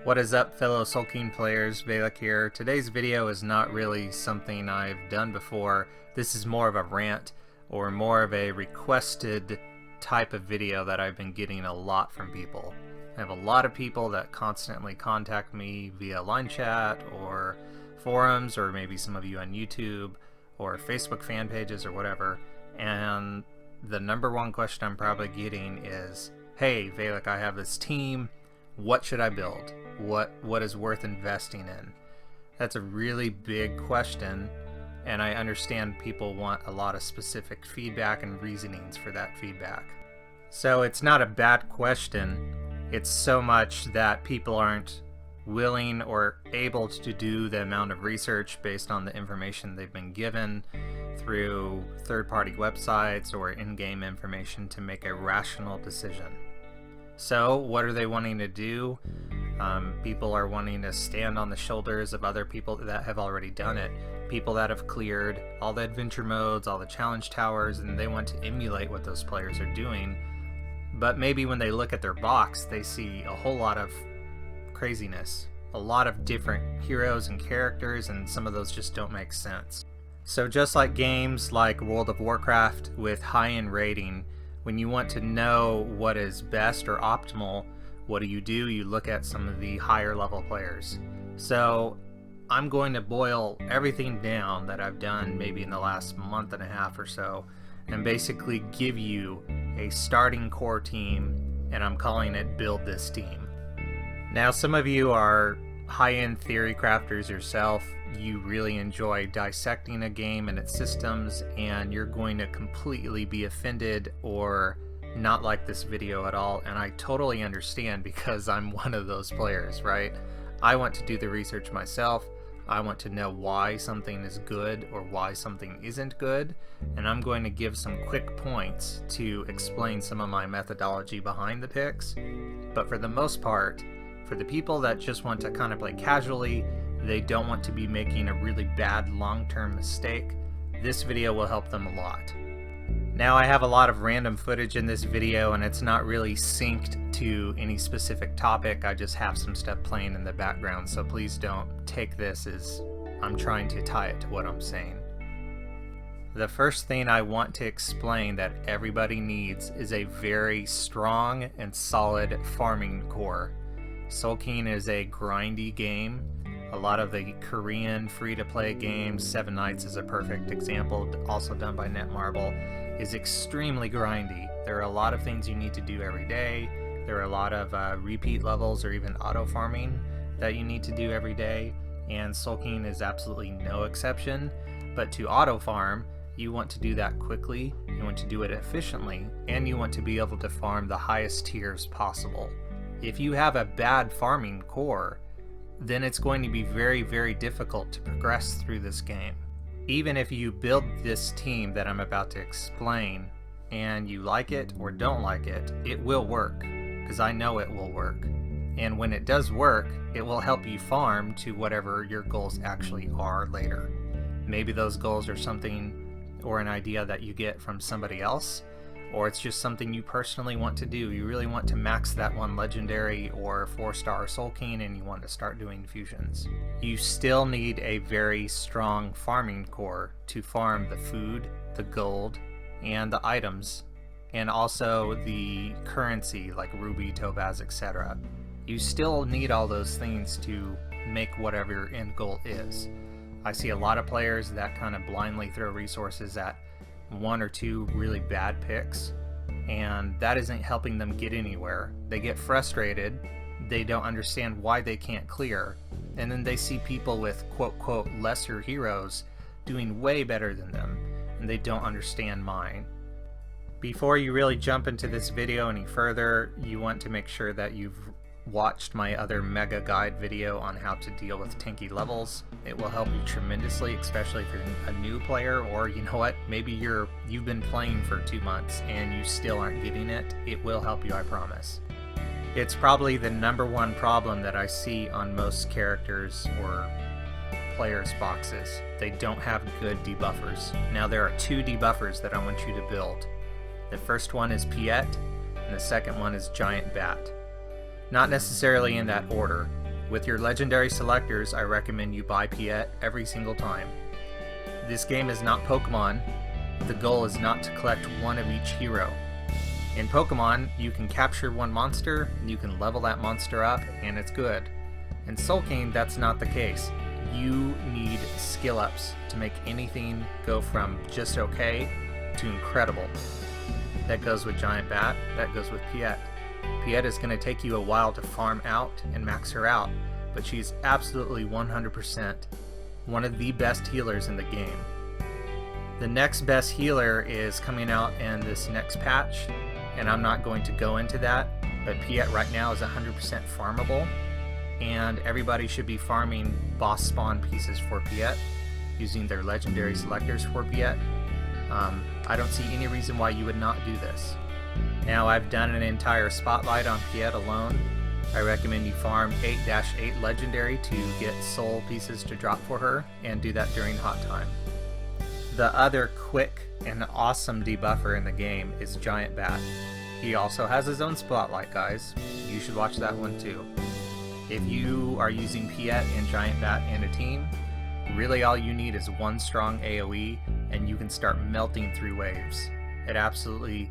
What is up, fellow Soulking players? Vaelek here. Today's video is not really something I've done before. This is more of a rant, or more of a requested type of video that I've been getting a lot from people. I have a lot of people that constantly contact me via line chat or forums, or maybe some of you on YouTube or Facebook fan pages or whatever, and the number one question I'm probably getting is, hey Vaelek, I have this team, what should I build? What is worth investing in? That's a really big question, and I understand people want a lot of specific feedback and reasonings for that feedback. So it's not a bad question, it's so much that people aren't willing or able to do the amount of research based on the information they've been given through third-party websites or in-game information to make a rational decision. So what are they wanting to do? People are wanting to stand on the shoulders of other people that have already done it, people that have cleared all the adventure modes, all the challenge towers, and they want to emulate what those players are doing. But maybe when they look at their box, they see a whole lot of craziness, a lot of different heroes and characters, and some of those just don't make sense. So just like games like World of Warcraft with high-end rating, when you want to know what is best or optimal, what do? You look at some of the higher level players. So I'm going to boil everything down that I've done maybe in the last month and a half or so, and basically give you a starting core team, and I'm calling it Build This Team. Now, some of you are high-end theory crafters yourself. You really enjoy dissecting a game and its systems, and you're going to completely be offended or not like this video at all, and I totally understand, because I'm one of those players, right? I want to do the research myself. I want to know why something is good or why something isn't good, and I'm going to give some quick points to explain some of my methodology behind the picks. But for the most part, for the people that just want to kind of play casually, they don't want to be making a really bad long-term mistake, this video will help them a lot. Now, I have a lot of random footage in this video, and it's not really synced to any specific topic. I just have some stuff playing in the background, so please don't take this as I'm trying to tie it to what I'm saying. The first thing I want to explain that everybody needs is a very strong and solid farming core. Soulking is a grindy game. A lot of the Korean free-to-play games, Seven Nights is a perfect example, also done by Netmarble, is extremely grindy. There are a lot of things you need to do every day. There are a lot of repeat levels or even auto farming that you need to do every day, and Soulking is absolutely no exception. But to auto farm, you want to do that quickly, you want to do it efficiently, and you want to be able to farm the highest tiers possible. If you have a bad farming core, then it's going to be very, very difficult to progress through this game. Even if you build this team that I'm about to explain, and you like it or don't like it, it will work, because I know it will work. And when it does work, it will help you farm to whatever your goals actually are later. Maybe those goals are something or an idea that you get from somebody else, or it's just something you personally want to do. You really want to max that one legendary or 4-star Soul King, and you want to start doing fusions. You still need a very strong farming core to farm the food, the gold, and the items, and also the currency like ruby, topaz, etc. You still need all those things to make whatever your end goal is. I see a lot of players that kind of blindly throw resources at one or two really bad picks, and that isn't helping them get anywhere. They get frustrated, they don't understand why they can't clear, and then they see people with quote-quote lesser heroes doing way better than them, and they don't understand mine. Before you really jump into this video any further, you want to make sure that you've watched my other mega guide video on how to deal with tanky levels. It will help you tremendously, especially if you're a new player, or you know what, maybe you've been playing for 2 months and you still aren't getting it. It will help you, I promise. It's probably the #1 problem that I see on most characters or players' boxes. They don't have good debuffers. Now, there are 2 debuffers that I want you to build. The first one is Piet, and the second one is Giant Bat. Not necessarily in that order. With your legendary selectors, I recommend you buy Piet every single time. This game is not Pokemon. The goal is not to collect one of each hero. In Pokemon, you can capture one monster, and you can level that monster up, and it's good. In Soulking, that's not the case. You need skill ups to make anything go from just okay to incredible. That goes with Giant Bat, that goes with Piet. Piet is going to take you a while to farm out and max her out, but she's absolutely 100% one of the best healers in the game. The next best healer is coming out in this next patch, and I'm not going to go into that, but Piet right now is 100% farmable, and everybody should be farming boss spawn pieces for Piet, using their legendary selectors for Piet. I don't see any reason why you would not do this. Now, I've done an entire spotlight on Piet alone. I recommend you farm 8-8 legendary to get soul pieces to drop for her, and do that during hot time. The other quick and awesome debuffer in the game is Giant Bat. He also has his own spotlight, guys. You should watch that one too. If you are using Piet and Giant Bat in a team, really all you need is one strong AoE and you can start melting through waves. It absolutely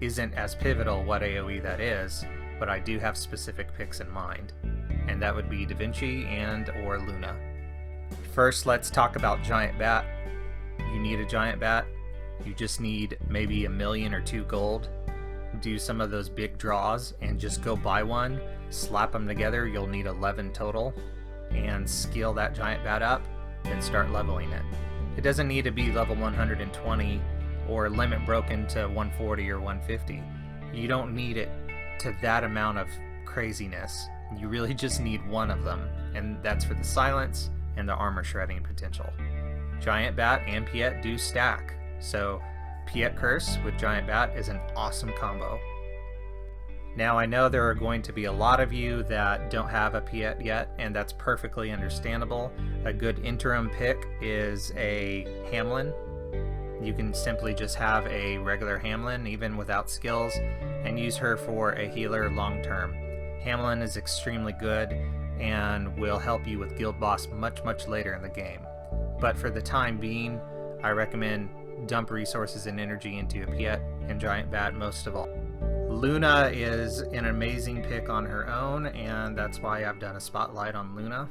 isn't as pivotal what AoE that is, but I do have specific picks in mind, and that would be Da Vinci and or Luna. First, let's talk about Giant Bat. You need a Giant Bat. You just need maybe $1 million or 2 gold. Do some of those big draws and just go buy one, slap them together. You'll need 11 total, and scale that Giant Bat up and start leveling it. It doesn't need to be level 120 or limit broken to 140 or 150. You don't need it to that amount of craziness. You really just need one of them, and that's for the silence and the armor shredding potential. Giant Bat and Piet do stack, so Piet Curse with Giant Bat is an awesome combo. Now, I know there are going to be a lot of you that don't have a Piet yet, and that's perfectly understandable. A good interim pick is a Hamlin. You can simply just have a regular Hamlin, even without skills, and use her for a healer long term. Hamlin is extremely good and will help you with Guild Boss much later in the game. But for the time being, I recommend dump resources and energy into a Piet and Giant Bat most of all. Luna is an amazing pick on her own, and that's why I've done a spotlight on Luna.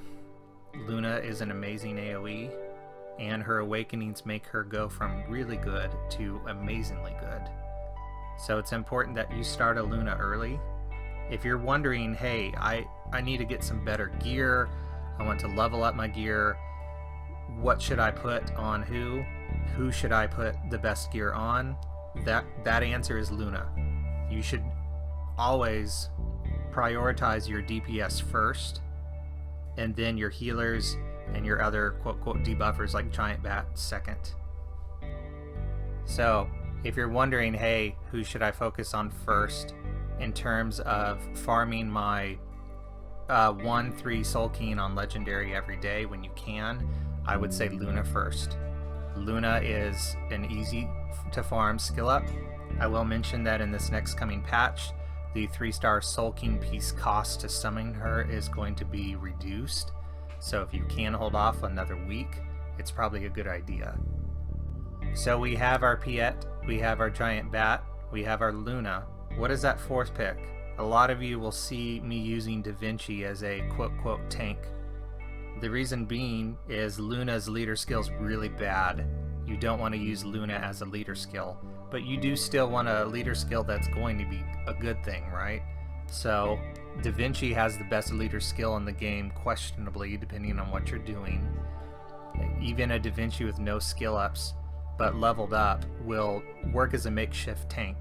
Luna is an amazing AoE, and her awakenings make her go from really good to amazingly good. So it's important that you start a Luna early. If you're wondering, hey, I need to get some better gear, I want to level up my gear, what should I put on who should I put the best gear on? That answer is Luna. You should always prioritize your DPS first, and then your healers and your other quote debuffers like Giant Bat second. So if you're wondering, hey, who should I focus on first in terms of farming my 1-3 Soulking on Legendary every day when you can, I would say Luna first. Luna is an easy to farm skill up. I will mention that in this next coming patch, the 3-star Soulking piece cost to summon her is going to be reduced. So if you can hold off another week, it's probably a good idea. So we have our Piet, we have our Giant Bat, we have our Luna. What is that fourth pick? A lot of you will see me using Da Vinci as a quote tank. The reason being is Luna's leader skill is really bad. You don't want to use Luna as a leader skill, but you do still want a leader skill that's going to be a good thing, right? So Da Vinci has the best leader skill in the game, questionably, depending on what you're doing. Even a Da Vinci with no skill ups, but leveled up, will work as a makeshift tank.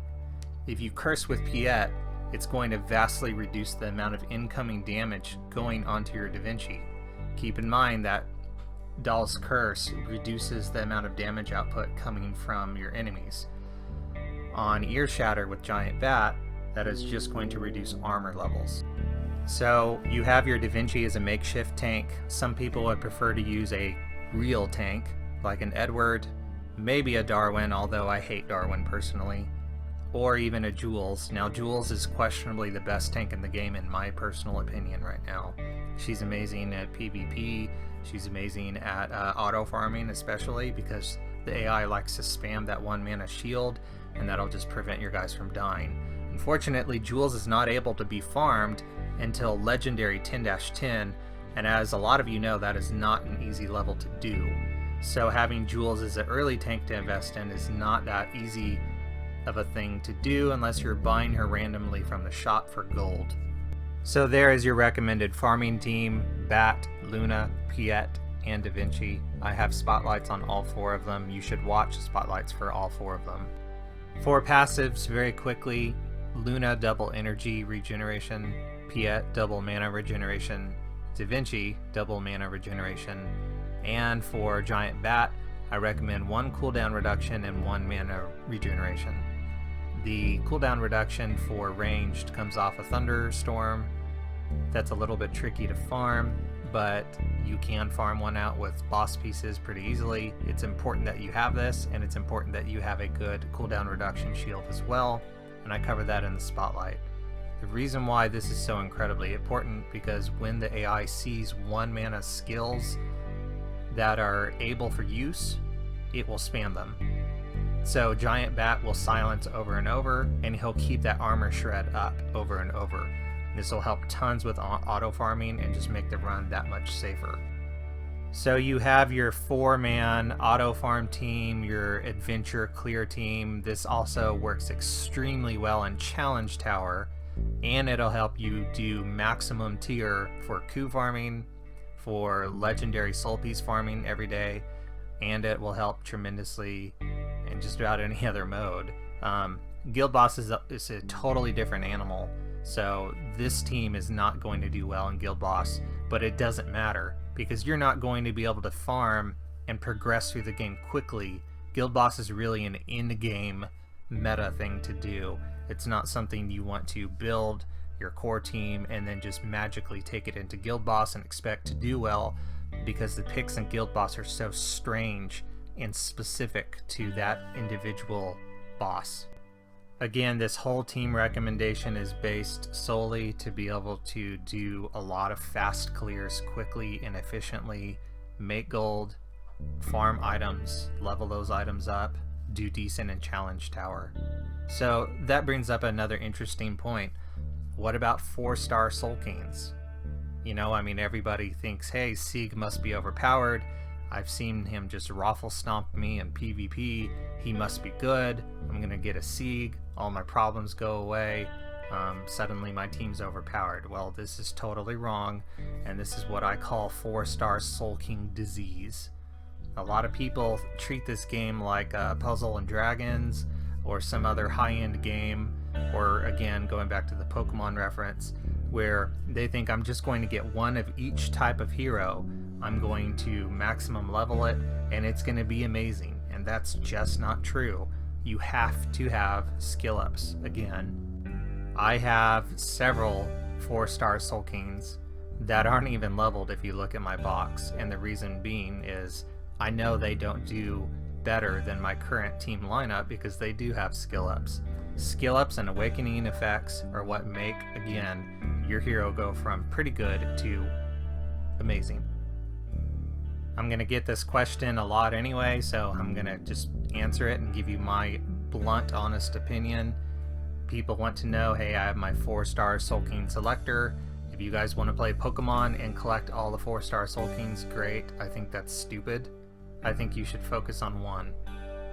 If you curse with Piet, it's going to vastly reduce the amount of incoming damage going onto your Da Vinci. Keep in mind that Doll's Curse reduces the amount of damage output coming from your enemies. On Ear Shatter with Giant Bat, that is just going to reduce armor levels. So you have your Da Vinci as a makeshift tank. Some people would prefer to use a real tank, like an Edward, maybe a Darwin, although I hate Darwin personally. or even a Jules. Now Jules is questionably the best tank in the game in my personal opinion right now. She's amazing at PvP, she's amazing at auto farming, especially because the AI likes to spam that 1 mana shield, and that'll just prevent your guys from dying. Unfortunately, Jules is not able to be farmed until Legendary 10-10, and as a lot of you know, that is not an easy level to do. So having Jules as an early tank to invest in is not that easy of a thing to do unless you're buying her randomly from the shop for gold. So there is your recommended farming team: Bat, Luna, Piet, and Da Vinci. I have spotlights on all 4 of them. You should watch spotlights for all 4 of them. For passives, very quickly, Luna double energy regeneration, Piet double mana regeneration, Da Vinci double mana regeneration, and for Giant Bat, I recommend 1 cooldown reduction and 1 mana regeneration. The cooldown reduction for ranged comes off a Thunderstorm. That's a little bit tricky to farm, but you can farm one out with boss pieces pretty easily. It's important that you have this, and it's important that you have a good cooldown reduction shield as well, and I cover that in the spotlight. The reason why this is so incredibly important, because when the AI sees 1 mana skills that are able for use, it will spam them. So Giant Bat will silence over and over, and he'll keep that armor shred up over and over. This will help tons with auto farming and just make the run that much safer. So you have your 4-man auto farm team, your adventure clear team. This also works extremely well in Challenge Tower, and it'll help you do maximum tier for coup farming, for legendary soul piece farming every day, and it will help tremendously in just about any other mode. Guild Boss is a totally different animal, so this team is not going to do well in Guild Boss, but it doesn't matter because you're not going to be able to farm and progress through the game quickly. Guild Boss is really an in-game meta thing to do. It's not something you want to build your core team and then just magically take it into Guild Boss and expect to do well, because the picks in Guild Boss are so strange and specific to that individual boss. Again, this whole team recommendation is based solely to be able to do a lot of fast clears quickly and efficiently, make gold, farm items, level those items up, do decent in Challenge Tower. So that brings up another interesting point. What about 4-star Soulkings? You know, I mean, everybody thinks, hey, Sieg must be overpowered. I've seen him just raffle stomp me in PvP. He must be good. I'm gonna get a Sieg. All my problems go away. Suddenly my team's overpowered. Well, this is totally wrong, and this is what I call 4-star Soulking disease. A lot of people treat this game like Puzzle and Dragons or some other high-end game, or again, going back to the Pokemon reference, where they think I'm just going to get one of each type of hero, I'm going to maximum level it, and it's going to be amazing. And that's just not true. You have to have skill ups. Again, I have several 4-star Soulkings that aren't even leveled if you look at my box, and the reason being is I know they don't do better than my current team lineup because they do have skill ups. Skill ups and awakening effects are what make, again, your hero go from pretty good to amazing. I'm going to get this question a lot anyway, so I'm going to just answer it and give you my blunt, honest opinion. People want to know, hey, I have my 4-star Soulking selector. If you guys want to play Pokemon and collect all the 4-star Soulkings, great. I think that's stupid. I think you should focus on one.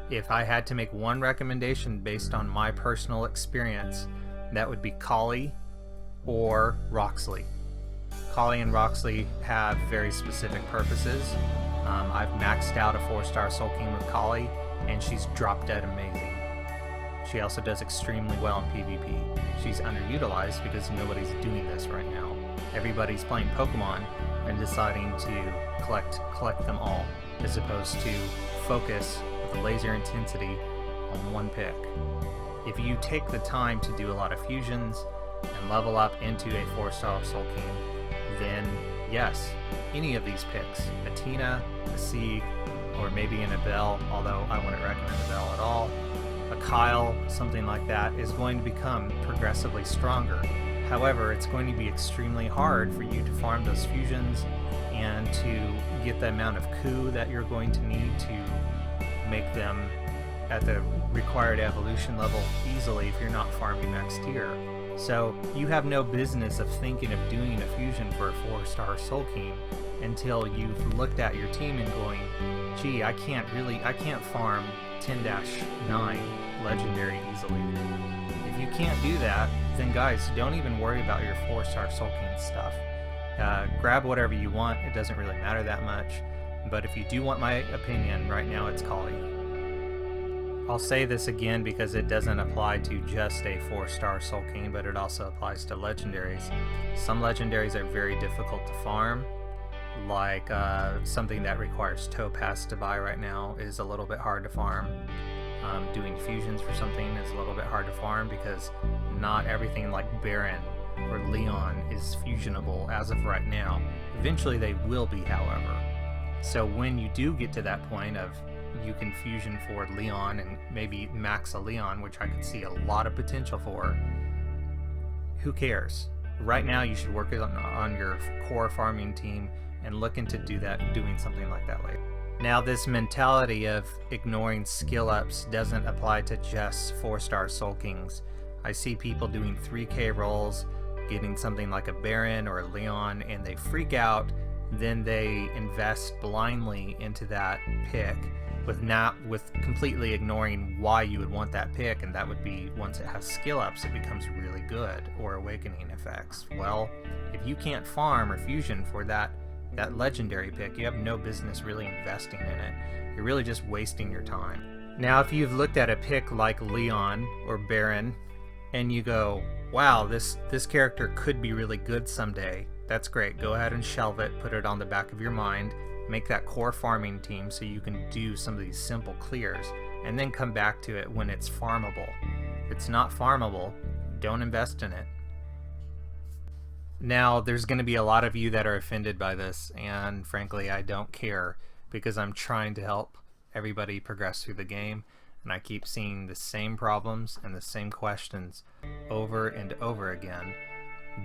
If I had to make one recommendation based on my personal experience, that would be Kali or Roxley. Kali and Roxley have very specific purposes. I've maxed out a 4-star Soulking with Kali, and she's drop dead amazing. She also does extremely well in PvP. She's underutilized because nobody's doing this right now. Everybody's playing Pokemon and deciding to collect them all, as opposed to focus with laser intensity on one pick. If you take the time to do a lot of fusions and level up into a 4-star Soulking, then yes, any of these picks, a Tina, a Sieg, or maybe an Abel, although I wouldn't recommend Abel at all, a Kyle, something like that, is going to become progressively stronger. However, it's going to be extremely hard for you to farm those fusions and to get the amount of coup that you're going to need to make them at the required evolution level easily if you're not farming max tier. So you have no business of thinking of doing a fusion for a 4-star Soulking until you've looked at your team and going, gee, I can't farm 10-9 legendary easily. If you can't do that, then guys, don't even worry about your 4-star Soulking stuff. Grab whatever you want, it doesn't really matter that much, but if you do want my opinion, right now it's Kali. I'll say this again because it doesn't apply to just a 4-star Soulking, but it also applies to legendaries. Some legendaries are very difficult to farm, like something that requires Topaz to buy right now is a little bit hard to farm. Doing fusions for something is a little bit hard to farm because not everything like Baron or Leon is fusionable as of right now. Eventually they will be, however. So when you do get to that point of you can fusion for Leon and maybe max a Leon, which I could see a lot of potential for, who cares? Right now you should work on your core farming team and look into doing something like that later. Now, this mentality of ignoring skill ups doesn't apply to just 4-star Soulkings. I see people doing 3k rolls, getting something like a Baron or a Leon, and they freak out, then they invest blindly into that pick with completely ignoring why you would want that pick, and that would be once it has skill ups it becomes really good, or awakening effects. Well, if you can't farm or fusion for that legendary pick, you have no business really investing in it. You're really just wasting your time. Now, if you've looked at a pick like Leon or Baron and you go, wow, this character could be really good someday, that's great. Go ahead and shelve it, put it on the back of your mind, make that core farming team so you can do some of these simple clears, and then come back to it when it's farmable. If it's not farmable, don't invest in it. Now, there's going to be a lot of you that are offended by this, and frankly, I don't care, because I'm trying to help everybody progress through the game, and I keep seeing the same problems and the same questions over and over again.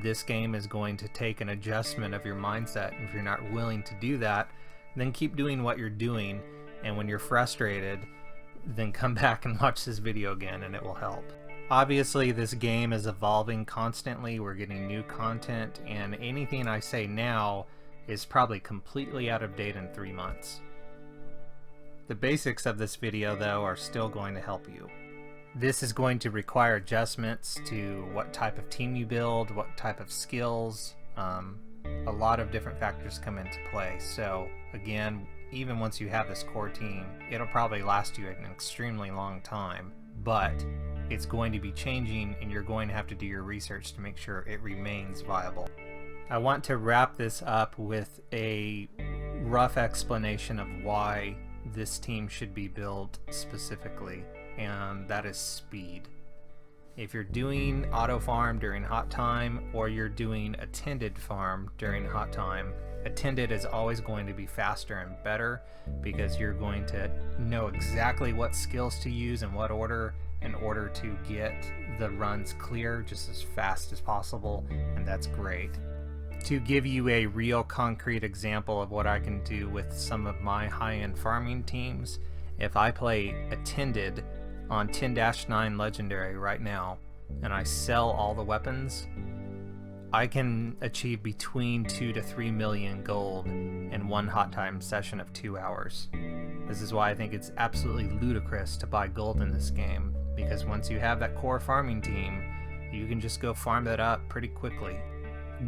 This game is going to take an adjustment of your mindset, and if you're not willing to do that, then keep doing what you're doing, and when you're frustrated, then come back and watch this video again, and it will help. Obviously, this game is evolving constantly. We're getting new content, and anything I say now is probably completely out of date in 3 months. The basics of this video, though, are still going to help you. This is going to require adjustments to what type of team you build, what type of skills. A lot of different factors come into play. So, again, even once you have this core team, it'll probably last you an extremely long time, but it's going to be changing, and you're going to have to do your research to make sure it remains viable. I want to wrap this up with a rough explanation of why this team should be built specifically, and that is speed. If you're doing auto farm during hot time, or you're doing attended farm during hot time, attended is always going to be faster and better because you're going to know exactly what skills to use in what order in order to get the runs clear just as fast as possible, and that's great. To give you a real concrete example of what I can do with some of my high-end farming teams, if I play attended on 10-9 legendary right now and I sell all the weapons, I can achieve between 2 to 3 million gold in one hot time session of 2 hours. This is why I think it's absolutely ludicrous to buy gold in this game, because once you have that core farming team, you can just go farm that up pretty quickly.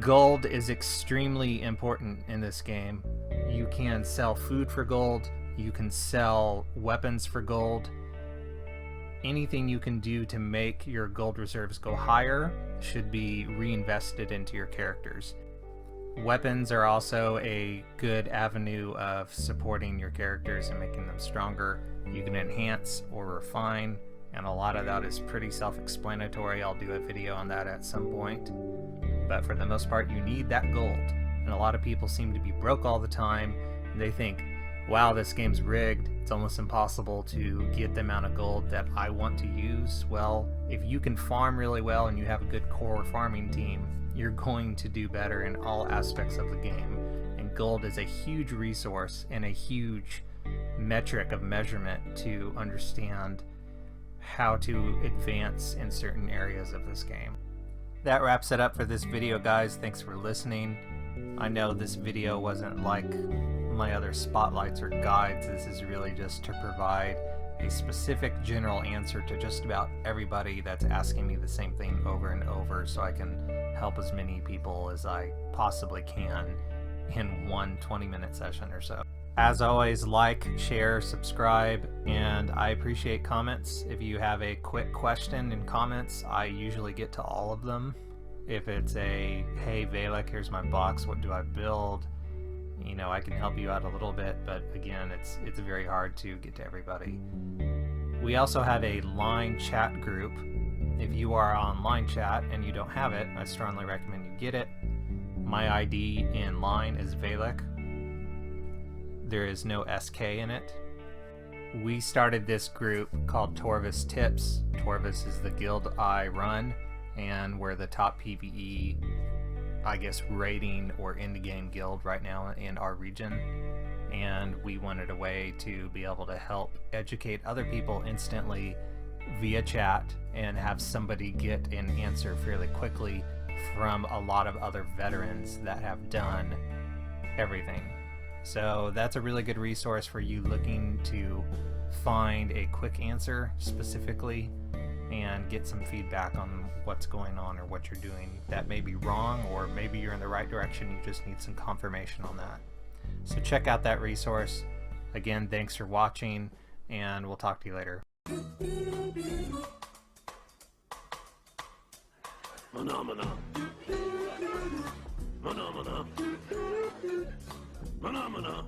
Gold is extremely important in this game. You can sell food for gold, you can sell weapons for gold. Anything you can do to make your gold reserves go higher should be reinvested into your characters. Weapons are also a good avenue of supporting your characters and making them stronger. You can enhance or refine, and a lot of that is pretty self-explanatory. I'll do a video on that at some point. But for the most part, you need that gold. And a lot of people seem to be broke all the time. They think, wow, this game's rigged, it's almost impossible to get the amount of gold that I want to use. Well, if you can farm really well and you have a good core farming team, you're going to do better in all aspects of the game. And gold is a huge resource and a huge metric of measurement to understand how to advance in certain areas of this game. That wraps it up for this video, guys. Thanks for listening. I know this video wasn't like my other spotlights or guides. This is really just to provide a specific general answer to just about everybody that's asking me the same thing over and over, so I can help as many people as I possibly can in one 20-minute session or so. As always, like, share, subscribe, and I appreciate comments. If you have a quick question in comments, I usually get to all of them. If it's a, hey Vaelek, here's my box, what do I build? You know, I can help you out a little bit, but again, it's very hard to get to everybody. We also have a line chat group. If you are on line chat and you don't have it, I strongly recommend you get it. My ID in line is Vaelek. There is no SK in it. We started this group called Torvis Tips. Torvis is the guild I run, and we're the top PvE, I guess, rating or endgame guild right now in our region. And we wanted a way to be able to help educate other people instantly via chat and have somebody get an answer fairly quickly from a lot of other veterans that have done everything. So that's a really good resource for you looking to find a quick answer specifically and get some feedback on what's going on or what you're doing that may be wrong, or maybe you're in the right direction, you just need some confirmation on that. So check out that resource. Again, thanks for watching, and we'll talk to you later. Phenomena. Phenomena. Phenomena.